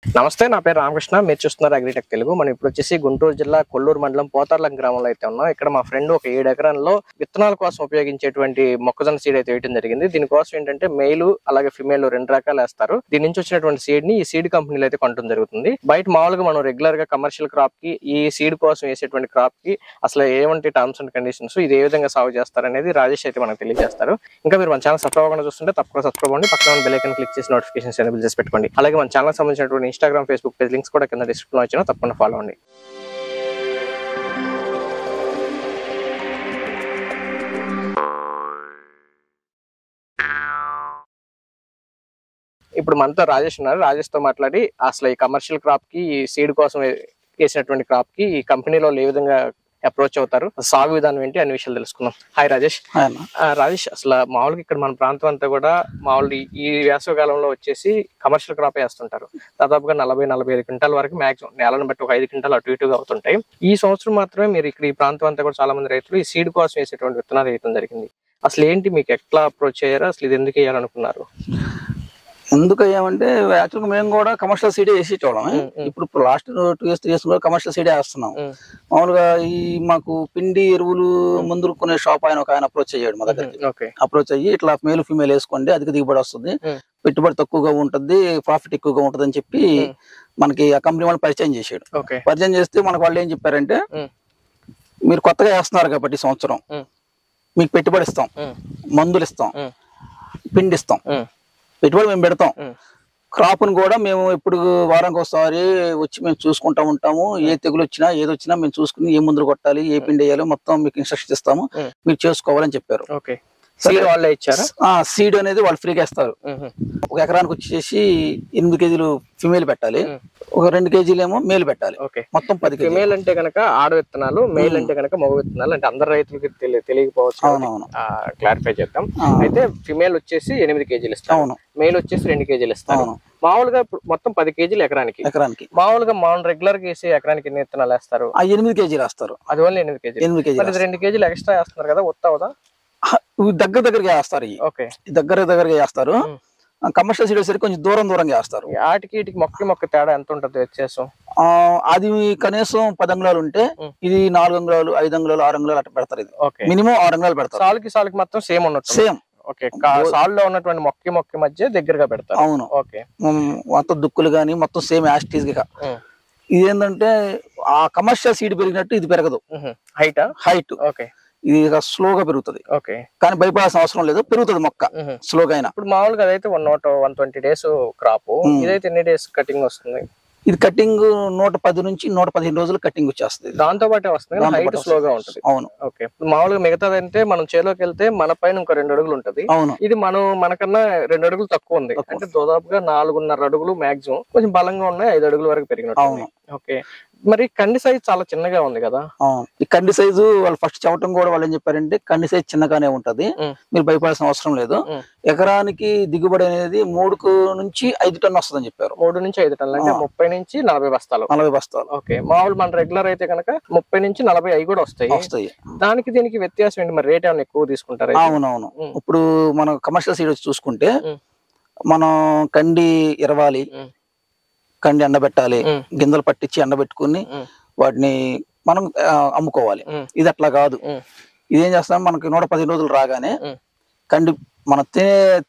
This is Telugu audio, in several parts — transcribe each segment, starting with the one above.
నమస్తే, నా పేరు రామకృష్ణ. మీరు చూస్తున్నారు అగ్రిటెక్ తెలుగు. మనం ఇప్పుడు వచ్చేసి గుంటూరు జిల్లా కొల్లూరు మండలం పోతార్లం గ్రామంలో అయితే ఉన్నాం. ఇక్కడ మా ఫ్రెండ్ ఒక 7 ఎకరాల్లో విత్తనాల కోసం ఉపయోగించేటువంటి మొక్కజొన్న సీడ్ అయితే వేయడం జరిగింది. దీనికోసం ఏంటంటే మెయిల్ అలాగే ఫిమేల్ 2 రకాలు వేస్తారు. దీని నుంచి వచ్చినటువంటి సీడ్ ని ఈ సీడ్ కంపెనీలు అయితే కొనడం జరుగుతుంది. బయట మామూలుగా మనం రెగ్యులర్ గా కమర్షియల్ క్రాప్ కి ఈ సీడ్ కోసం వేసేటువంటి క్రాప్ కి అసలు ఏమంటే టర్మ్స్ అండ్ కండిషన్స్, ఇది ఏ విధంగా సాగు చేస్తారనేది రాజేష్ అయితే మనకు తెలియజేస్తారు. ఇంకా మీరు మన ఛానల్ సబ్స్క్రైబ్ అవ్వకుండా చూస్తుంటే తప్పకుండా సబ్స్క్రైబ్ అవ్వండి. పక్కన బెల్ ఐకాన్ క్లిక్ చేసి నోటిఫికేషన్స్ ఎనేబుల్ చేసి పెట్టుకోండి. అలాగే మన ఛానల్ సంబంధించినటువంటి ఇన్స్టాగ్రామ్, ఫేస్బుక్ పేజ్ లింక్స్ కూడా కింద డిస్క్రిప్షన్ లో వచ్చినా తప్పకుండా ఫాలో అవ్వండి. ఇప్పుడు మనతో రాజేష్ ఉన్నారు. రాజేష్ తో మాట్లాడి అసలు ఈ కమర్షియల్ క్రాప్ కి, ఈ సీడ్ కోసం వేసినటువంటి క్రాప్ కి ఈ కంపెనీలో ఏ విధంగా అప్రోచ్ అవుతారు, సాగు విధానం ఏంటి అనే విషయాలు తెలుసుకుందాం. హాయ్ రాజేష్. రాజేష్, అసలు మామూలుగా ఇక్కడ మన ప్రాంతం అంతా కూడా మామూలు ఈ వేసవికాలంలో వచ్చేసి కమర్షియల్ క్రాప్ వేస్తుంటారు. దాదాపుగా 40-45 క్వింటాల వరకు మాక్సిమం, నేలను బట్టి ఒక 5 క్వింటాలు అటు ఇటుగా అవుతుంటాయి. ఈ సంవత్సరం మాత్రమే మీరు ఇక్కడ ఈ ప్రాంతం అంతా కూడా చాలా మంది రైతులు ఈ సీడ్ కోసం వేసేటువంటి విత్తనాలు వేయడం జరిగింది. అసలు ఏంటి, మీకు ఎట్లా అప్రోచ్ అయ్యారు, అసలు ఇది ఎందుకు వేయాలనుకున్నారు? ఎందుకు అయ్యామంటే యాక్చువల్గా మేము కూడా కమర్షియల్ సీడే వేసేటోళ్ళం. ఇప్పుడు లాస్ట్ 2 years 3 years కూడా కమర్షియల్ సీడే వేస్తున్నాం. మామూలుగా ఈ మాకు పిండి ఎరువులు మందులు కొనే షాప్ ఆయన అప్రోచ్ అయ్యాడు మా దగ్గరికి. అప్రోచ్ అయ్యి ఇట్లా మేల్ ఫీమేల్ వేసుకోండి, అధిక దిగుబడి వస్తుంది, పెట్టుబడి తక్కువగా ఉంటుంది, ప్రాఫిట్ ఎక్కువగా ఉంటుంది అని చెప్పి మనకి ఆ కంపెనీ వాళ్ళు పరిచయం చేశాడు. పరిచయం చేస్తే మనకు వాళ్ళు ఏం చెప్పారంటే, మీరు కొత్తగా వేస్తున్నారు కాబట్టి సంవత్సరం మీకు పెట్టుబడి ఇస్తాం, మందులు ఇస్తాం, పిండి ఇస్తాం, పెట్టుబడి మేము పెడతాం, క్రాప్ ను కూడా మేము ఎప్పుడు వారానికి ఒకసారి వచ్చి మేము చూసుకుంటా ఉంటాము. ఏ తెగులు వచ్చినా ఏది వచ్చినా మేము చూసుకుని ఏ మందులు కొట్టాలి, ఏ పిండి వేయాలో మొత్తం మీకు ఇన్స్ట్రక్షన్ ఇస్తాము, మీరు చేసుకోవాలని చెప్పారు. సీడ్ అనేది వాళ్ళు ఫ్రీగా ఇస్తారు. ఒక ఎకరానికి వచ్చేసి 8 కేజీలు ఫిమేల్ పెట్టాలి, ఒక 2 కేజీలు ఏమో మేల్ పెట్టాలి. మొత్తం 10 కేజీలు. ఫిమేల్ అంటే కనుక ఆడ విత్తనాలు, మేల్ అంటే కనుక మగ విత్తనాలు. అంటే అందరు రైతులకి తెలియకపోవచ్చు, క్లారిఫై చేద్దాం. అయితే ఫిమేల్ వచ్చేసి 8 కేజీలు ఇస్తాం, మేల్ వచ్చేసి 2 కేజీలు ఇస్తాం. మామూలుగా మొత్తం 10 కేజీలు ఎకరానికి. మామూలుగా రెగ్యులర్ గా వేసి ఎకరానికి ఎన్ని విత్తనాలు వేస్తారు? 8 కేజీలు వేస్తారు. అది ఓన్లీ 8 కేజీలు. 2 కేజీలు ఎక్స్ట్రా వేస్తున్నారు కదా, వస్తావుదా? దగ్గరగా వేస్తారు. దగ్గరగా వేస్తారు. కమర్షియల్ సీడ్ వచ్చేసరికి కొంచెం దూరంగా వేస్తారు. ఆటికి మొక్క తేడా ఎంత ఉంటుంది వ్యత్యాసం? అది కనీసం 10 అంగుళాలు ఉంటే ఇది 4 అంగుళాలు, 5 అంగుళాలు, 6 అంగుళాలు అట్లా పెడతారు. ఇది మినిమం 6 అంగుళాలు పెడతారు. సాలుకి మొత్తం సేమ్ ఉన్నట్టు. సేమ్. సాల్లో ఉన్నటువంటి మొక్క మధ్య దగ్గరగా పెడతారు. అవును. మొత్తం దుక్కులు గానీ మొత్తం సేమ్ యాస్టీస్ గా. ఇదేంటంటే ఆ కమర్షియల్ సీడ్ పెరిగినట్టు ఇది పెరగదు. హైట్ ఇది స్లోగా పెరుగుతుంది, కానీ భయపడాల్సిన అవసరం లేదు, పెరుగుతుంది మొక్క స్లోగా అయినా. ఇప్పుడు మామూలుగా అదైతే 120 days క్రాప్, ఇదైతే ఎన్ని డేస్ కటింగ్ వస్తుంది? ఇది కటింగ్ 110 నుంచి 115 రోజులు కటింగ్ వచ్చేస్తుంది. దాంతో పాటే వస్తుంది, హైట్ స్లోగా ఉంటుంది. అవును. మామూలుగా మిగతాదంటే మనం చేలోకి వెళ్తే మన పైన ఇంకో 2 అడుగులు ఉంటది. ఇది మనకన్నా 2 అడుగులు తక్కువ ఉంది. అంటే దాదాపుగా 4.5 అడుగులు మాక్సిమం. కొంచెం బలంగా ఉన్నాయి, 5 అడుగుల వరకు పెరిగినట్టు. మరి కండి సైజ్ చాలా చిన్నగా ఉంది కదా? ఈ కండి సైజు వాళ్ళు ఫస్ట్ చెప్పడం కూడా వాళ్ళు ఏం చెప్పారంటే, కండి సైజ్ చిన్నగానే ఉంటది, మీరు భయపడాల్సిన అవసరం లేదు. ఎకరానికి దిగుబడి అనేది 3 నుంచి 5 టన్ను వస్తుందని చెప్పారు. 3 నుంచి 5 టన్నులు అంటే 30 నుంచి 40 బస్తాలు. 40 బస్తాలు. మామూలు మన రెగ్యులర్ అయితే కనుక 30 నుంచి 40 అవి కూడా వస్తాయి. దానికి దీనికి వ్యత్యాసం ఏంటి? మరి రేట్ ఏమైనా ఎక్కువ తీసుకుంటారా? అవునవును. ఇప్పుడు మనం కమర్షియల్ సీడ్ వచ్చి చూసుకుంటే, మనం కండి ఇరవాలి, కండి ఎండబెట్టాలి, గింజలు పట్టించి ఎండబెట్టుకుని వాటిని మనం అమ్ముకోవాలి. ఇది అట్లా కాదు. ఇదేం చేస్తాం, మనకి 115 రోజులు రాగానే కండి మనం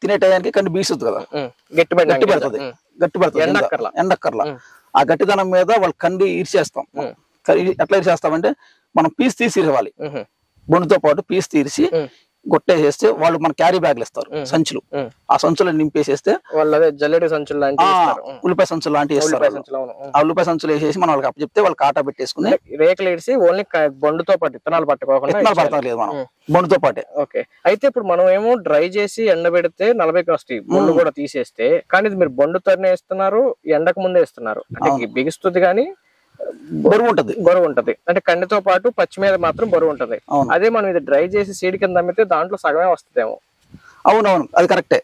తినే టయానికి కండి బీసుద్ది కదా, గట్టి పెడుతుంది. ఎండక్కర్లా. ఆ గట్టిదనం మీద వాళ్ళు కండి ఇరిచేస్తాం. ఎట్లా ఇరిచేస్తామంటే, మనం పీస్ తీసి ఇరవాలి, బొండుతో పాటు పీస్ తీసి గొట్టేసేస్తే వాళ్ళు మన క్యారీ బ్యాగ్లు ఇస్తారు, సంచులు. ఆ సంచులు నింపేసేస్తే వాళ్ళు జల్లెడి సంచులు ఉల్లిపాయ సంచులు లాంటివి వేస్తారు. ఆ ఉల్లిపాయ సంచులు వేసేసి మనం వాళ్ళకి అప్పచెప్తే వాళ్ళు కాటా పెట్టేసుకుని రేకులు వేసి ఓన్లీ బొండుతో పాటు విత్తనాలు పట్టుకోకుండా పడతారు మనం బొండుతో పాటే. అయితే ఇప్పుడు మనం ఏమో డ్రై చేసి ఎండబెడితే 40కి వస్తాయి, బొండు కూడా తీసేస్తే. కానీ ఇది మీరు బొండుతోనే ఇస్తున్నారు, ఎండకు ముందే ఇస్తున్నారు. అంటే బిగుస్తుంది కానీ బరువు ఉంటది. అంటే కండితో పాటు పచ్చి మీద మాత్రం బరువు ఉంటది. అదే మనం ఇది డ్రై చేసి సీడ్ కింద అమ్మితే దాంట్లో సగమే వస్తుందేమో. అవునవును, అది కరెక్టే.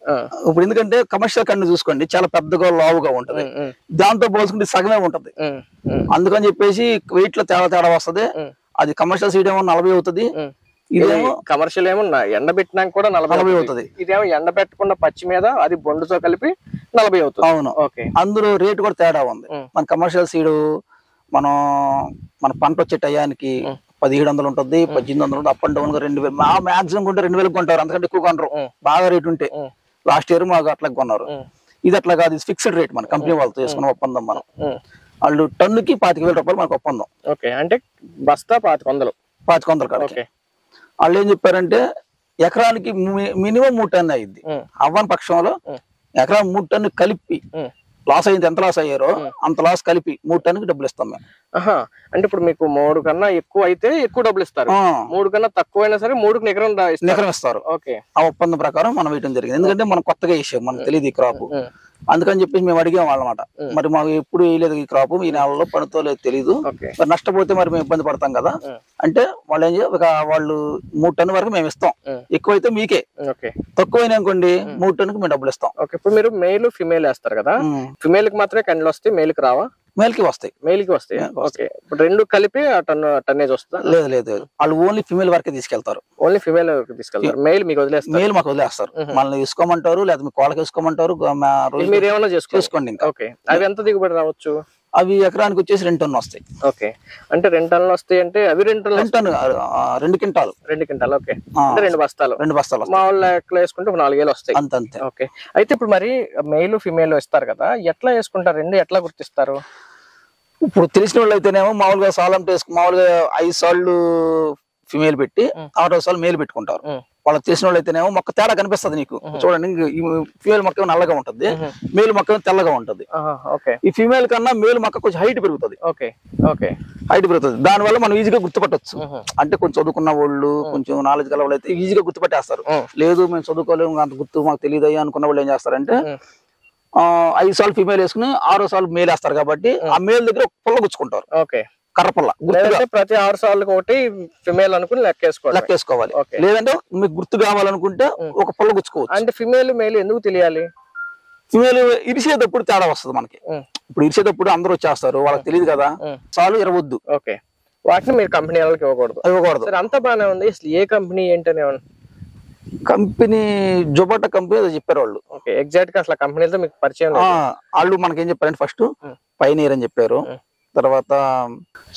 ఇప్పుడు ఎందుకంటే కమర్షియల్ కండి చూసుకోండి, చాలా పెద్దగా లావుగా ఉంటది, దాంతో పోల్చుకుంటే సగమే ఉంటది. అందుకని చెప్పేసి వెయిట్ లో తేడా వస్తుంది. అది కమర్షియల్ సీడ్ ఏమో 40 అవుతుంది, ఇదేమో కమర్షియల్ ఏమో ఎండబెట్టినాక కూడా 40 అవుతుంది. ఇదేమో ఎండ పెట్టకుండా పచ్చి మీద అది బొండుతో కలిపి 40 అవుతుంది. అవును. ఓకే. అందులో రేట్ కూడా తేడా ఉంది. మన కమర్షియల్ సీడ్ మనం మన పంట వచ్చే టయానికి 1700 ఉంటుంది, 1800 ఉంటుంది, అప్ అండ్ డౌన్ గా 2000 మాక్సిమం కొంటే 2000 కొంటారు, అంతకంటే ఎక్కువ కొనరు బాగా రేట్ ఉంటే. లాస్ట్ ఇయర్ మాకు అట్లా కొన్నారు. ఇది అట్లా కాదు, ఇది ఫిక్స్డ్ రేట్. మన కంపెనీ వాళ్ళతో చేసుకున్న ఒప్పందం. మనం వాళ్ళు టన్నుకి 25,000 రూపాయలు మనకు ఒప్పందం. ఓకే, అంటే బస్తా 2500 కాడికి. వాళ్ళు ఏం చెప్పారంటే ఎకరానికి మినిమం 3 టన్ను అయింది. అవ్వని పక్షంలో ఎకరా 3 టన్ను కలిపి లాస్ అయింది. ఎంత లాస్ అయ్యారో అంత లాస్ కలిపి 3 టన్నుకి డబ్బులు ఇస్తాం మేము. అంటే ఇప్పుడు మీకు 3 కన్నా ఎక్కువ అయితే ఎక్కువ డబ్బులు ఇస్తారు, 3 కన్నా తక్కువ అయినా సరే 3కి నికరం ఇస్తారు. ఓకే. ఆ ఒప్పందం ప్రకారం మనం వేయడం జరిగింది. ఎందుకంటే మనం కొత్తగా వేసాం, మనకు తెలియదు ఈ క్రాప్. అందుకని చెప్పేసి మేము అడిగాం వాళ్ళమాట, మరి మాకు ఎప్పుడు వేయలేదు ఈ క్రాప్, ఈ నెలలో పడుతో లేదు తెలియదు, మరి నష్టపోతే మరి మేము ఇబ్బంది పడతాం కదా అంటే వాళ్ళు ఏం వాళ్ళు 3 టన్ను వరకు మేము ఇస్తాం, ఎక్కువైతే మీకే, తక్కువైనా అనుకోండి 3 టన్నుకి మేము డబ్బులు ఇస్తాం. ఇప్పుడు మీరు మేల్ ఫిమేల్ వేస్తారు కదా, ఫిమేల్ కి మాత్రమే కండ్లు వస్తాయి, మేల్ కి రావా? మేల్ కి వస్తాయి. ఓకే. ఇప్పుడు రెండు కలిపి ఆ టన్నేజ్ వస్తుందా? లేదు, వాళ్ళు ఓన్లీ ఫిమేల్ వరకే తీసుకెళ్తారు. ఓన్లీ ఫిమేల్ తీసుకెళ్తారు, మేల్ మీకు వదిలేస్తారు? మేల్ మాకు వదిలేస్తారు. మనల్ని తీసుకోమంటారు, లేదా మీ కోళ్ళకి తీసుకోమంటారు, మీరు ఏమన్నా చేసుకోండి. ఓకే. అవి ఎంత దిగుబడి రావచ్చు? అవి ఎకరానికి వచ్చేసి 2 టన్నులు వస్తాయి. ఓకే, అంటే 2 టన్నులు వస్తాయి. అంటే అవి 2 టన్ను 2 క్వింటాలు. ఓకే, అంటే 2 బస్తాలు. మా వాళ్ళు ఎట్లా వేసుకుంటే 4,000 వస్తాయి అంతే. ఓకే. అయితే ఇప్పుడు మరి మెయిల్ ఫిమేల్ ఇస్తారు కదా, ఎట్లా వేసుకుంటారు? 2 ఎట్లా గుర్తిస్తారు? ఇప్పుడు తెలిసిన వాళ్ళు అయితేనేమో మామూలుగా సాలం మామూలుగా 5 సార్లు ఫిమేల్ పెట్టి 6వ సార్లు మేల్ పెట్టుకుంటారు. వాళ్ళకి తెలిసిన వాళ్ళు అయితేనేమో మొక్క తేడా కనిపిస్తుంది నీకు. చూడండి, ఫీమేల్ మొక్క నల్లగా ఉంటుంది, మేల్ మొక్క తెల్లగా ఉంటుంది. ఈ ఫీమేల్ కన్నా మేల్ మొక్క కొంచెం హైట్ పెరుగుతుంది. హైట్ పెరుగుతుంది, దానివల్ల మనం ఈజీగా గుర్తుపట్టవచ్చు. అంటే కొంచెం చదువుకున్న వాళ్ళు, కొంచెం నాలెడ్జ్ గల వాళ్ళు అయితే ఈజీగా గుర్తుపట్టేస్తారు. లేదు మేము చదువుకోలేము, అంత గుర్తు మాకు తెలియదు అనుకున్న వాళ్ళు ఏం చేస్తారంటే 5 సార్లు ఫీమేల్ వేసుకుని 6వ సార్లు మేల్ వేస్తారు. కాబట్టి ఆ మేల్ దగ్గర పుల్ల గుచ్చుకుంటారు, కర్రపుల్ల. ప్రతి 6 సార్లు ఒకటి ఫిమేల్ అనుకుని లెక్కేసుకోవాలి. లేదంటే మీకు గుర్తు కావాలనుకుంటే ఒక పుల్ల గుచ్చుకోవచ్చు. అంటే ఫిమేల్ మేల్ ఎందుకు తెలియాలి? ఫిమేల్ ఇరిసేటప్పుడు తేడా వస్తుంది మనకి. ఇప్పుడు ఇరిసేటప్పుడు అందరూ వచ్చేస్తారు, వాళ్ళకి తెలియదు కదా, చాలు ఇరవద్దు. ఓకే, వాటిని మీరు కంపెనీ వాళ్ళకి ఇవ్వకూడదు. అంతా బాగానే ఉంది. అసలు ఏ కంపెనీ ఏంటనే కంపెనీ జొబాటా కంపెనీ చెప్పారు వాళ్ళు. ఎగ్జాక్ట్ గా అసలు కంపెనీతో మీకు పరిచయం? వాళ్ళు మనకి ఏం చెప్పారంటే ఫస్ట్ పైనీర్ అని చెప్పారు, తర్వాత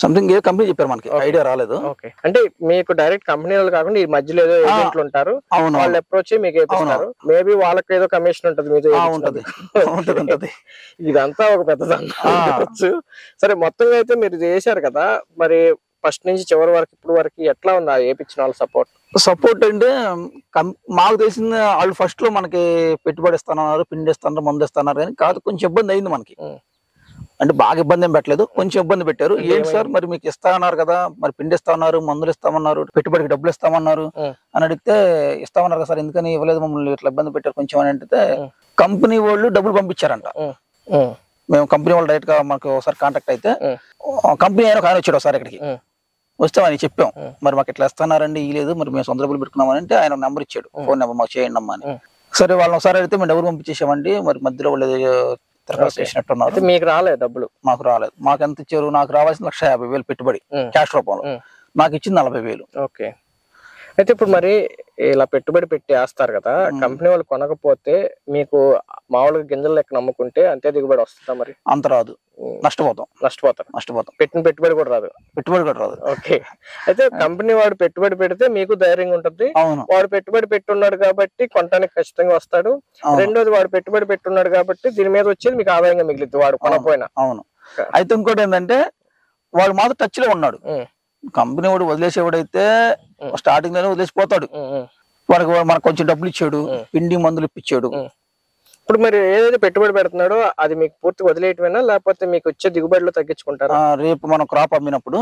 సంథింగ్ ఏ కంపెనీ చెప్పారు, మనకి ఐడియా రాలేదు. అంటే మీకు డైరెక్ట్ కంపెనీ వాళ్ళు కాకుండా ఈ మధ్యలో ఏదో ఏజెంట్లు ఉంటారు, వాళ్ళు అప్రోచ్ మీకు వేపిస్తారు. మేబీ వాళ్ళకి ఏదో కమిషన్ ఉంటుంది, మీతో ఉంటది. ఇదంతా ఒక పెద్ద సరే, మొత్తంగా అయితే మీరు చేశారు కదా, మరి ఫస్ట్ నుంచి చివరి వరకు ఇప్పుడు వరకు ఎట్లా ఉంది వేపించిన వాళ్ళ సపోర్ట్? అంటే మాకు తెలిసింది వాళ్ళు ఫస్ట్ లో మనకి పెట్టుబడి ఇస్తున్నారు, పిండి ఇస్తున్నారు, మందు ఇస్తున్నారు, కానీ కాదు కొంచెం ఇబ్బంది అయింది మనకి. అంటే బాగా ఇబ్బంది ఏం పెట్టలేదు, కొంచెం ఇబ్బంది పెట్టారు. ఏంటి సార్ మరి మీకు ఇస్తా అన్నారు కదా, మరి పిండి ఇస్తామన్నారు, మందులు ఇస్తామన్నారు, పెట్టుబడికి డబ్బులు ఇస్తామన్నారు అని అడిగితే ఇస్తామన్నారు కదా సార్, ఎందుకని ఇవ్వలేదు మమ్మల్ని, ఇట్లా ఇబ్బంది పెట్టారు కొంచెం అని అంటే కంపెనీ వాళ్ళు డబ్బులు పంపించారంట. మేము కంపెనీ వాళ్ళు డైరెక్ట్ గా మాకు ఒకసారి కాంటాక్ట్ అయితే కంపెనీ అయినా ఒక ఆయన వచ్చాడు ఒకసారి ఇక్కడికి. వస్తామని చెప్పాం, మరి మాకు ఇట్లా ఇస్తున్నారండి, ఈ లేదు మరి మేము సొంత డబ్బులు పెట్టుకున్నామని అంటే ఆయన నెంబర్ ఇచ్చాడు, ఫోన్ నెంబర్ మాకు చేయండి అమ్మా అని. సరే వాళ్ళని ఒకసారి అడిగితే మేము డబ్బులు పంపించేసామండి, మరి మధ్యలో వాళ్ళు చేసినట్టున్నారు. మీకు రాలేదు డబ్బులు? మాకు రాలేదు. మాకు ఎంత ఇచ్చారు? నాకు రావాల్సిన 1,50,000 పెట్టుబడి క్యాష్ రూపంలో, నాకు ఇచ్చింది 40,000. ఓకే. అయితే ఇప్పుడు మరి ఇలా పెట్టుబడి పెట్టి వేస్తారు కదా, కంపెనీ వాళ్ళు కొనకపోతే మీకు మామూలుగా గింజలు లెక్క నమ్ముకుంటే అంతే దిగుబడి వస్తుందా? మరి అంత రాదు, నష్టపోతాం. పెట్టిన పెట్టుబడి కూడా రాదు. ఓకే. అయితే కంపెనీ వాడు పెట్టుబడి పెడితే మీకు ధైర్యంగా ఉంటుంది, వాడు పెట్టుబడి పెట్టున్నాడు కాబట్టి కొనడానికి ఖచ్చితంగా వస్తాడు. రెండోది వాడు పెట్టుబడి పెట్టున్నాడు కాబట్టి దీని మీద వచ్చేది మీకు ఆదాయంగా మిగిలిద్ది, వాడు కొనపోయినా. అవును. అయితే ఇంకోటి ఏంటంటే వాడు మాత్రం టచ్ లో ఉన్నాడు. కంపెనీ వాడు వదిలేసేవాడైతే స్టార్టింగ్ లోనే వదిలేసిపోతాడు. వాడికి మనకు కొంచెం డబ్బులు ఇచ్చాడు, పిండి మందులు ఇప్పించాడు. ఇప్పుడు మీరు ఏదైతే పెట్టుబడి పెడుతున్నాడో అది మీకు పూర్తి వదిలేయటమేనా, లేకపోతే మీకు వచ్చే దిగుబడిలో తగ్గించుకుంటారా? రేపు మనం క్రాప్ అమ్మినప్పుడు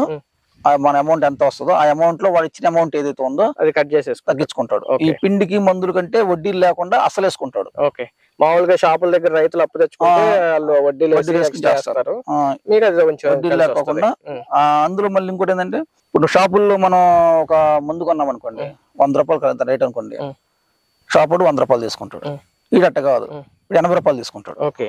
మన అమౌంట్ ఎంత వస్తుందో ఆ అమౌంట్ లో వాడు ఇచ్చిన అమౌంట్ ఏదైతే ఉందో అది కట్ చేసేసి తగ్గించుకుంటాడు. ఈ పిండికి మందుల కంటే వడ్డీలు లేకుండా అసలు వేసుకుంటాడు. ఓకే. మామూలుగా షాపుల దగ్గర రైతులు అప్పు తెచ్చుకుంటే వాళ్ళు వడ్డీలు చేస్తారు, మీకు అది వడ్డీలు లేకుండా. అందులో మళ్ళీ ఇంకోటి ఏంటంటే ఇప్పుడు షాపుల్లో మనం ఒక మందు కొన్నాం అనుకోండి, 100 రూపాయలు రేట్ అనుకోండి, షాపు 100 రూపాయలు తీసుకుంటాడు. ఈడట్ట కాదు, ఇప్పుడు 80 రూపాయలు తీసుకుంటాడు. ఓకే.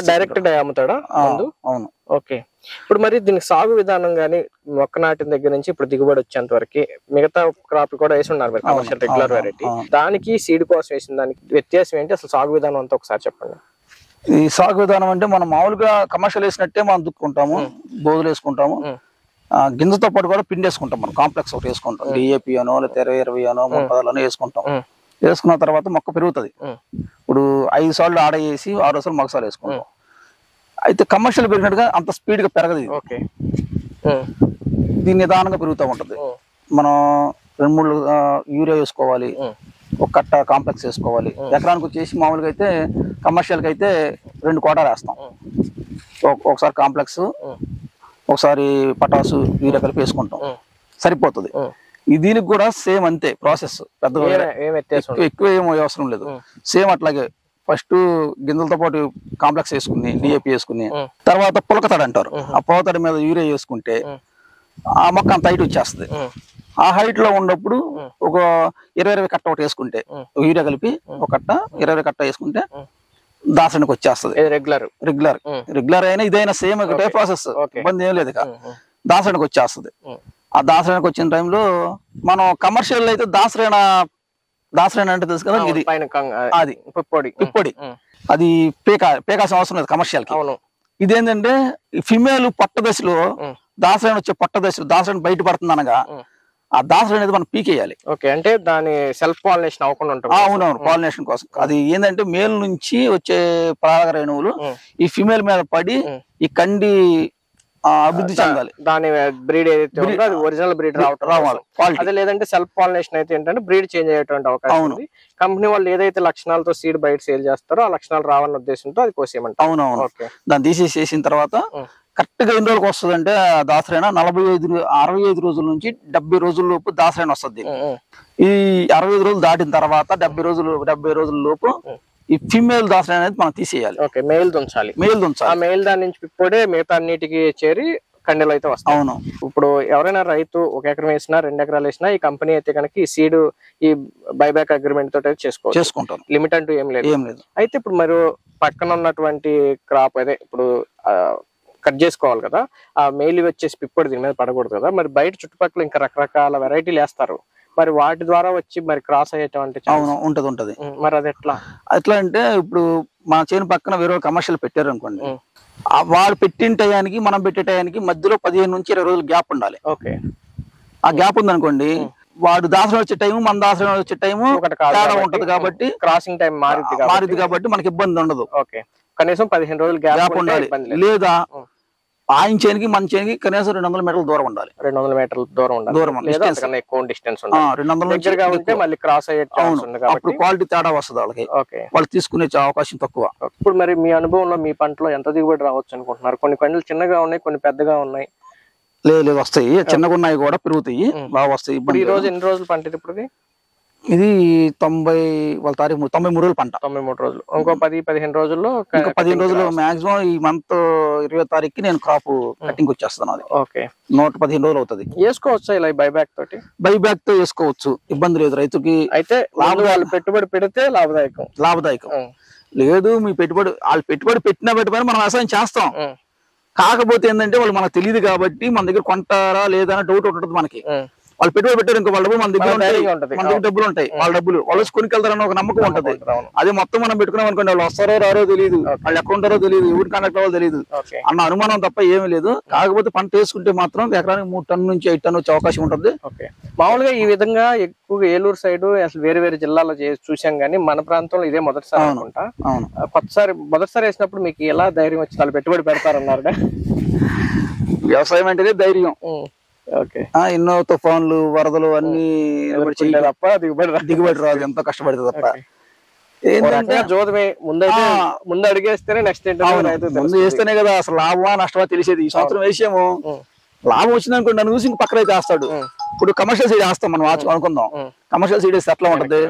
డైరెక్ట్ అమ్ముతాడా? అవును. ఓకే. ఇప్పుడు మరి దీనికి సాగు విధానం గానీ మొక్క నాటిన దగ్గర నుంచి ఇప్పుడు దిగుబడి వచ్చేంత వరకు మిగతా క్రాప్ కూడా వేసి ఉన్నారు మీరు కమర్షియల్ రెగ్యులర్ వెరైటీ, దానికి సీడ్ కోసం వేసిన దానికి వ్యత్యాసం ఏంటి, అసలు సాగు విధానం అంతా ఒకసారి చెప్పండి. ఈ సాగు విధానం అంటే మనం మామూలుగా కమర్షియల్ వేసినట్టే మనం దుక్కుంటాము, బోధులు వేసుకుంటాము, గింజతో పాటు కూడా పిండి వేసుకుంటాం. మనం కాంప్లెక్స్ ఒకటి వేసుకుంటాం, DAP అనో లేకపోతే 20 అనో 30 అనో వేసుకుంటాం. వేసుకున్న తర్వాత మొక్క పెరుగుతుంది. ఇప్పుడు 5 సార్లు ఆడ వేసి 6 సార్లు మగసాలు వేసుకుంటాం. అయితే కమర్షియల్ పెరిగినట్టుగా అంత స్పీడ్ గా పెరగదు. దీని నిదానంగా పెరుగుతూ ఉంటది. మనం 2-3 యూరియా వేసుకోవాలి, ఒక కట్ట కాంప్లెక్స్ వేసుకోవాలి. ఎకరానికి వచ్చేసి మామూలుగా అయితే కమర్షియల్ కి అయితే 2 కోటాలు వేస్తాం. ఒకసారి కాంప్లెక్స్, ఒకసారి పటాసు, యూరియా కలిపి వేసుకుంటాం, సరిపోతుంది. దీనికి కూడా సేమ్ అంతే ప్రాసెస్, పెద్దగా ఎక్కువ ఏం అవసరం లేదు. సేమ్ అట్లాగే ఫస్ట్ గింజలతో పాటు కాంప్లెక్స్ వేసుకుని DAP వేసుకుని తర్వాత పులకతడి అంటారు, ఆ పులకతడి మీద యూరియా వేసుకుంటే ఆ మొక్క అంత హైట్ వచ్చేస్తుంది. ఆ హైట్ లో ఉన్నప్పుడు ఒక 20 కట్ట ఒకటి వేసుకుంటే యూరియా కలిపి ఒక కట్ట 20 కట్ట వేసుకుంటే దాసడానికి వచ్చేస్తుంది. రెగ్యులర్ అయినా ఇదైనా సేమ్ ఒకటే ప్రాసెస్, ఇబ్బంది ఏం లేదు. దాసడానికి వచ్చేస్తుంది. ఆ దాసరానికి వచ్చిన టైంలో మనం కమర్షియల్ అయితే దాసరైన అంటే తెలుసు కదా, ఇది అది పిప్పొడి, అది పేకాల్సిన అవసరం లేదు కమర్షియల్ కి. ఇదేంటంటే ఫిమేల్ పొట్ట దశలో దాసరైన వచ్చే పొట్ట దశలో దాసరైన బయట పడుతుంది అనగా ఆ దాసరి అనేది మనం పీకేయాలి. అంటే దాని సెల్ఫ్ పాలినేషన్ అవ్వకుండా ఉంటుంది. అవునవును, పాలినేషన్ కోసం. అది ఏంటంటే మేల్ నుంచి వచ్చే పరాగ రేణువులు ఈ ఫిమేల్ మీద పడి ఈ కండి అభివృద్ధి చెందాలి. దాని బ్రీడ్ ఏదైతే ఉందో అది ఒరిజినల్ బ్రీడ్ రావాలి. అదే లేదంటే సెల్ఫ్ పాలినేషన్ అయితే ఏంటంటే బ్రీడ్ చేంజ్ అయ్యేటువంటి అవకాశం ఉంది. కంపెనీ వాళ్ళు ఏదైతే లక్షణాలతో సీడ్ బయట సేల్ చేస్తారో ఆ లక్షణాలు రావన్న ఉద్దేశంతో అది కోసేయమంటారు. అవునవును, దాన్ని తీసేసిన తర్వాత కరెక్ట్ గా ఎన్ని రోజులకు వస్తుంది అంటే దాసరైన 65 రోజుల నుంచి 70 రోజుల లోపు దాసరైన వస్తుంది. ఈ 65 రోజులు దాటిన తర్వాత 70 రోజుల లోపు ఈ ఫీమేల్ దాసరి అనేది మనం తీసేయాలి. మెయిల్ దుంచాలి. ఆ మెయిల్ దాని నుంచి పిప్పుడే మిగతా అన్నిటికి చేరి కండెలు అయితే వస్తాయి. అవును. ఇప్పుడు ఎవరైనా రైతు 1 ఎకరం వేసినా 2 ఎకరాలు వేసినా ఈ కంపెనీ అయితే కనుక ఈ సీడ్ ఈ బైబ్యాక్ అగ్రిమెంట్ తోటి చేసుకుంటాం. లిమిట్ అంటూ ఏం లేదు. అయితే ఇప్పుడు మరి పక్కన ఉన్నటువంటి క్రాప్ అదే ఇప్పుడు కట్ చేసుకోవాలి కదా, ఆ మెయిల్ వచ్చేసి పిప్పొడి దీని మీద పడకూడదు కదా. మరి బయట చుట్టుపక్కల ఇంకా రకరకాల వెరైటీలు వేస్తారు, మరి వాటి ద్వారా వచ్చి మరి క్రాస్ అయ్యేటువంటి ఉంటది. మరి అది ఎట్లా అంటే ఇప్పుడు మన చేను పక్కన వేరే కమర్షియల్ పెట్టారు అనుకోండి, వాడు పెట్టిన టయానికి మనం పెట్టే టయానికి మధ్యలో 15 నుంచి 20 రోజులు గ్యాప్ ఉండాలి. ఆ గ్యాప్ ఉందనుకోండి, వాడు దాసరం వచ్చే టైము మన దాసరం వచ్చే టైము తేడా ఉంటది కాబట్టి క్రాసింగ్ టైం మారిద్ది కాబట్టి మనకి ఇబ్బంది ఉండదు. కనీసం 15 రోజులు గ్యాప్ ఉండాలి. లేదా ఆయన చేనికి మన చేనికి కనీసం 200 మీటర్ల దూరం ఉండాలి. 200 మీటర్ల దూరం ఎక్కువ డిస్టెన్స్ 200 మళ్ళీ క్రాస్ అయ్యే అప్పుడు క్వాలిటీ తేడా వస్తుంది వాళ్ళకి, వాళ్ళు తీసుకునే అవకాశం తక్కువ. ఇప్పుడు మరి మీ అనుభవంలో మీ పంటలో ఎంత దిగుబడి రావచ్చు అనుకుంటున్నారు? కొన్ని పంటలు చిన్నగా ఉన్నాయి, కొన్ని పెద్దగా ఉన్నాయి. లేదు వస్తాయి, చిన్నగా ఉన్నాయి కూడా పెరుగుతాయి, బాగా వస్తాయి. ఈ రోజు ఎన్ని రోజులు పంట ఇప్పుడు? ఇది 93 రోజులు పంట. 93 రోజులు. ఇంకో 10-15 రోజుల్లో 15 రోజులు మాక్సిమం ఈ మంత్ 20వ తారీఖుకి నేను క్రాప్ కటింగ్ వచ్చేస్తాను. అది 115 రోజులు అవుతుంది. వేసుకోవచ్చా ఇలా బైబ్యాక్ తోటి? బైబ్యాక్ తో వేసుకోవచ్చు, ఇబ్బంది లేదు రైతుకి. అయితే వాళ్ళు పెట్టుబడి పెడితే లాభదాయకం. లేదు మీ వాళ్ళు పెట్టుబడి పెట్టినా మనం వ్యవసాయం చేస్తాం. కాకపోతే ఏంటంటే వాళ్ళు మనకు తెలియదు కాబట్టి మన దగ్గర కొంటారా లేదా అని డౌట్ ఉంటుంది మనకి. వాళ్ళు పెట్టుబడి పెట్టారు ఇంకో వాళ్ళ డబ్బులు మన దగ్గర డబ్బులు ఉంటాయి, వాళ్ళ డబ్బులు వాళ్ళు కొనుకెళ్తారని ఒక నమ్మకం ఉంటది. అది మొత్తం మనం పెట్టుకున్నాం అనుకోండి, వాళ్ళు వస్తారో రారో తెలియదు, వాళ్ళు ఎక్కడ ఉంటారో తెలియదు, ఎవరు కాంటాక్ట్ అవ్వాలో తెలియదు అన్న అనుమానం తప్ప ఏమీ లేదు. కాకపోతే పంట వేసుకుంటే మాత్రం ఎకరానికి 3 టన్నుల నుంచి 5 టన్ను వచ్చే అవకాశం ఉంటుంది. మామూలుగా ఈ విధంగా ఎక్కువగా ఏలూరు సైడ్ అసలు వేరే జిల్లాలో చూసాం కానీ మన ప్రాంతంలో ఇదే మొదటిసారి అనుకుంటా. మొదటిసారి వేసినప్పుడు మీకు ఎలా ధైర్యం వచ్చి వాళ్ళు పెట్టుబడి పెడతారన్నారు? వ్యవసాయం అంటేనే ధైర్యం. ఎన్నో తుఫాన్లు వరదలు అన్ని తప్ప దిగుబడి రాదు, ఎంతో కష్టపడితే తప్ప. ముందు అడిగేస్తేనే నెక్స్ట్ ముందు వేస్తేనే కదా అసలు లాభమా నష్టమా తెలిసేది. ఈ సంవత్సరం వేసాము, లాభం వచ్చింది అనుకోండి, నన్ను చూసి పక్కన చేస్తాడు. ఇప్పుడు కమర్షియల్ సీడ్ వేస్తాం మనం అనుకుందాం. కమర్షియల్ సీడ్ వేస్తే ఎట్లా ఉంటది?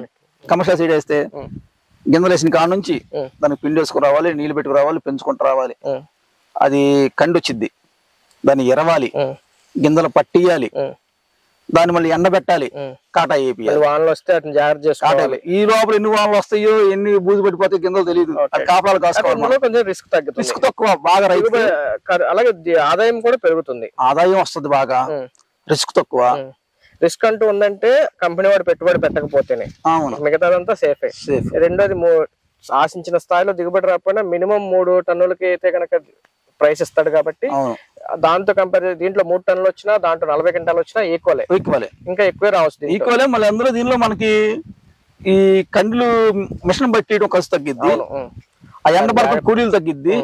కమర్షియల్ సీడ్ వేస్తే గింజలు వేసిన కాడ నుంచి దానికి పిండి వేసుకుని రావాలి, నీళ్లు పెట్టుకు రావాలి, పెంచుకుంటూ రావాలి. అది కండి వచ్చిద్ది, దాన్ని ఎరవాలి, గింజలు పట్టియాలి, దాన్ని మళ్ళీ ఎండబెట్టాలి, కాటా వేపియాలి, వానలు వస్తే అతను జాగ్రత్త చేసుకోవాలి. ఈ లోపల ఎన్ని వానలు వస్తాయో ఎన్ని బూజు పడిపోతాయి కింద తెలియదు, కాపలాలు కాసుకోవాలి. కొంచెం రిస్క్ తగ్గుతుంది, రిస్క్ తక్కువ, బాగా రైతు అలాగే ఆదాయం కూడా పెరుగుతుంది, ఆదాయం వస్తుంది బాగా, రిస్క్ తక్కువ. రిస్క్ అంటూ ఉందంటే కంపెనీ వాడు పెట్టుబడి పెట్టకపోతేనే, మిగతాదంతా సేఫే. రెండోది ఆశించిన స్థాయిలో దిగుబడి రాకపోయినా మినిమం 3 టన్నులకి అయితే కనుక ప్రైస్ ఇస్తాడు కాబట్టి దాంతో కంపేర్ దీంట్లో 3 టన్నులు వచ్చినా దాంట్లో 40 క్వింటాలు వచ్చినా ఈక్వలే, ఇంకా ఎక్కువే రావచ్చు ఈక్వలే. మళ్ళీ అందులో దీనిలో మనకి ఈ కండ్లు మిషన్ బట్టి ఖర్చు తగ్గిద్ది, ఆ ఎండ పడక కూలీలు తగ్గిద్ది,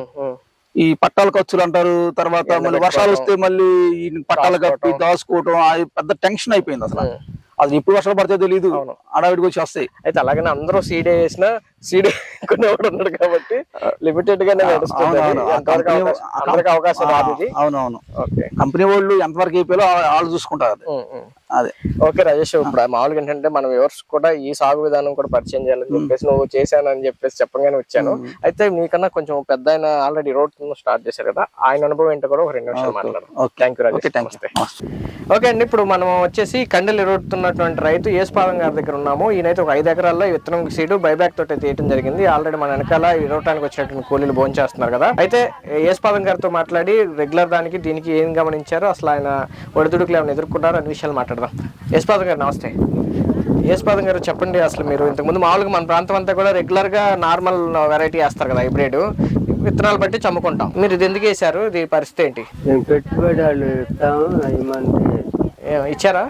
ఈ పట్టాల ఖర్చులు అంటారు. తర్వాత మళ్ళీ వర్షాలు వస్తే మళ్ళీ ఈ పట్టాలు కప్పి దాచుకోవటం పెద్ద టెన్షన్ అయిపోయింది. అసలు ఎప్పుడు వర్షాలు పడితే తెలియదు, అడవిడికి వచ్చి వస్తాయి. అయితే అలాగనే అందరూ సీడే వేసినా సీడే కొనేవాడు ఉన్నాడు కాబట్టి లిమిటెడ్ గానే నడుస్తుంది, అవకాశం రాదు ఇది. అవునవును, కంపెనీ వాళ్ళు ఎంతవరకు అయిపోయాలో వాళ్ళు చూసుకుంటారు. అదే ఓకే రాజేష్, ఇప్పుడు మామూలుగా ఏంటంటే మన వ్యూవర్స్ కూడా ఈ సాగు విధానం కూడా పరిచయం చేయాలని చెప్పేసి నువ్వు చేశానని చెప్పేసి చెప్పగానే వచ్చాను. అయితే నీకన్నా కొంచెం పెద్ద ఆయన ఆల్రెడీ రోడ్ స్టార్ట్ చేశారు కదా, ఆయన అనుభవం ఏంటో కూడా ఒక 2 నిమిషాలు మాట్లాడదాం. Thank you Rajesh. ఓకే అండి, ఇప్పుడు మనం వచ్చేసి కండలు ఎరుతున్నటువంటి రైతు యేసుపాదం గారి దగ్గర ఉన్నాము. ఈయనైతే ఒక 5 ఎకరాల్లో విత్తనం సీడు బైబ్యాక్ తోటి తీయడం జరిగింది. ఆల్రెడీ మన వెనకాల ఇరవటానికి వచ్చినటువంటి కూలీలు భోజనం చేస్తున్నారు కదా. అయితే యేసుపాదం గారితో మాట్లాడి రెగ్యులర్ దానికి దీనికి ఏం గమనించారో, అసలు ఆయన ఒడిదుడుకులు ఏమైనా ఎదుర్కొన్నారో అన్ని విషయాలు మాట్లాడదాం. యేసుపాదం గారు నమస్తే. యేసుపాదం గారు చెప్పండి, అసలు మీరు ఇంతకుముందు మామూలుగా మన ప్రాంతం అంతా కూడా రెగ్యులర్ గా నార్మల్ వెరైటీ వేస్తారు కదా, హైబ్రిడ్ విత్తనాలు బట్టి చమ్ముకుంటాం. మీరు ఇది ఎందుకు వేసారు, ఇది పరిస్థితి ఏంటి? పెట్టుబడి ఇచ్చారా?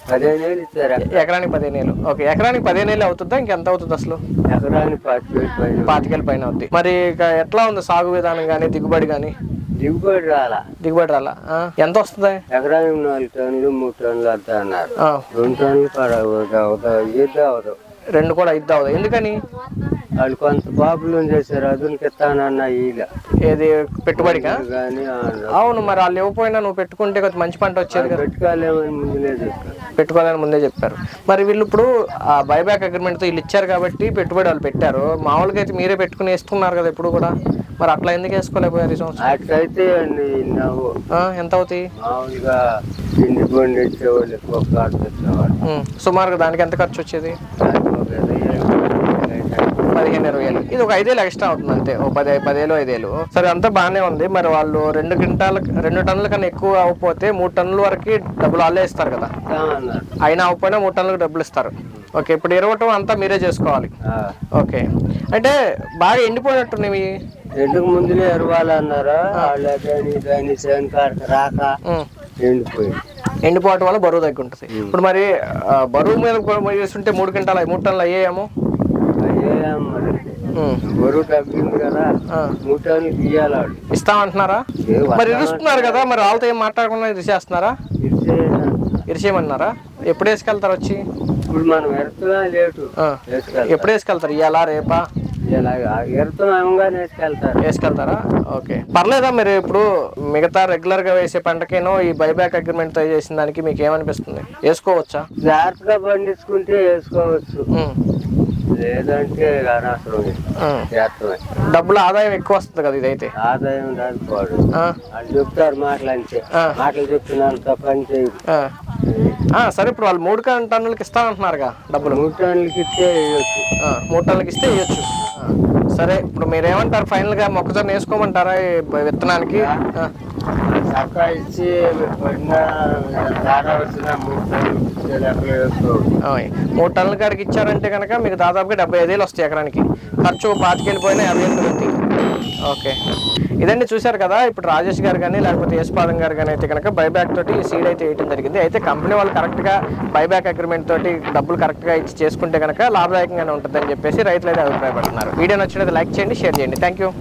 15,000 ఇచ్చారా? ఎకరానికి 15,000. ఓకే, ఎకరానికి 15,000 అవుతుందా, ఇంకెంత అవుతుంది అసలు? ఎకరానికి 25,000 పైన అవుతుంది. మరి ఎట్లా ఉంది సాగు విధానం గానీ దిగుబడి గానీ? దిగుబడి రాలా. ఎంత వస్తుంది? ఎకరానికి 4 టన్నులు 3 టన్నులు వద్దా అన్నారు. 2 టన్నులు 2 కూడా ఇద్దా. ఎందుకని? వాళ్ళు కొంత బాబులు చేశారు, అదునికి ఇస్తానన్న ఏది పెట్టుబడిగా? అవును, మరి వాళ్ళు ఇవ్వకపోయినా నువ్వు పెట్టుకుంటే కొంచెం మంచి పంట వచ్చేది కదా. పెట్టుకోవాలని ముందే చెప్పారు. మరి వీళ్ళు ఇప్పుడు ఆ బైబ్యాక్ అగ్రిమెంట్ తో వీళ్ళు ఇచ్చారు కాబట్టి పెట్టుబడి వాళ్ళు పెట్టారు. మామూలుగా అయితే మీరే పెట్టుకుని వేసుకున్నారు కదా ఇప్పుడు కూడా, మరి అట్లా ఎందుకు వేసుకోలేకపోయారు ఈ సంవత్సరం? అట్లయితే ఎంత అవుతాయి? మామూలుగా పిండి పండి ఇచ్చేవాళ్ళు ఎక్కువ, సుమారుగా దానికి ఎంత ఖర్చు వచ్చేది? 15,000-20,000. ఇది ఒక 5,000 ఎక్స్ట్రా అవుతుంది అంతే, ఓ 10,000 5,000. సరే, అంతా బాగానే ఉంది. మరి వాళ్ళు 2 టన్నుల కన్నా ఎక్కువ అవ్వకపోతే 3 టన్నుల వరకు డబ్బులు వాళ్ళే ఇస్తారు కదా, అయినా అవ్వకపోయినా 3 టన్నులకు డబ్బులు ఇస్తారు. ఓకే, ఇప్పుడు ఇరవటం అంతా మీరే చేసుకోవాలి. ఓకే, అంటే బాగా ఎండిపోయినట్టున్నాయి. ఎండుకు ముందులే ఎరవాలన్నారా, రాక ఎండిపోవటం వల్ల బరువు తగ్గి ఉంటుంది. ఇప్పుడు మరి బరువు మీద వేస్తుంటే 3 క్వింటాలు 3 టన్నులు అయ్యాయేమో. బరువు తగ్గింది కదా, 3 టన్నులు తీయాలి. ఇస్తామంటున్నారా? మరి ఇరుస్తున్నారు కదా, మరి వాళ్ళతో ఏం మాట్లాడకుండా ఇరిచేస్తున్నారా? ఇరిచేయమన్నారా? ఎప్పుడు వేసుకెళ్తారు వచ్చి? ఇప్పుడు మనం ఎరుతున్నా లేటు. ఎప్పుడు వేసుకెళ్తారు? ఇవాళ రేపా? వేసుకెళ్తారా? ఓకే, పర్లేదా? మీరు ఇప్పుడు మిగతా రెగ్యులర్ గా వేసే పంటకేనో ఈ బైబ్యాక్ అగ్రిమెంట్ తో చేసిన దానికి మీకు ఏమనిపిస్తుంది? వేసుకోవచ్చా? జాగ్రత్తగా పండించుకుంటే వేసుకోవచ్చు, లేదంటే డబ్బులు ఆదాయం ఎక్కువ వస్తుంది కదా ఇదైతే. ఆదాయం రాకపోడు, వాళ్ళు చెప్తారు మాటలు చెప్తున్నాను పని చేయదు. సరే, ఇప్పుడు వాళ్ళు 3 టన్నులకి ఇస్తానంటున్నారుగా డబ్బులు. 3 టన్నులకి ఇస్తే వేయచ్చు. 3 టన్నులకి ఇస్తే వేయచ్చు. సరే, ఇప్పుడు మీరేమంటారు? ఫైనల్ గా మొక్కజొన్న వేసుకోమంటారా విత్తనానికి? సర్కా ఇచ్చి 3 టన్నుల కాడికి ఇచ్చారంటే కనుక మీకు దాదాపుగా 75,000 వస్తాయి ఎకరానికి. ఖర్చు 25,000 పోయినా 50,000 ఉంది. ఓకే, ఇదండి చూశారు కదా. ఇప్పుడు రాజేష్ గారు కానీ లేకపోతే యేసుపాదం గారు కానీ అయితే కనుక బైబ్యాక్ తోటి సీడ్ అయితే వేయడం జరిగింది. అయితే కంపెనీ వాళ్ళు కరెక్ట్ గా బైబ్యాక్ అగ్రిమెంట్ తోటి డబ్బులు కరెక్ట్ గా ఇచ్చి చేసుకుంటే కనుక లాభదాయకంగానే ఉంటుందని చెప్పేసి రైతులు అయితే అభిప్రాయపడుతున్నారు. వీడియో నచ్చినది లైక్ చేయండి, షేర్ చేయండి. Thank you.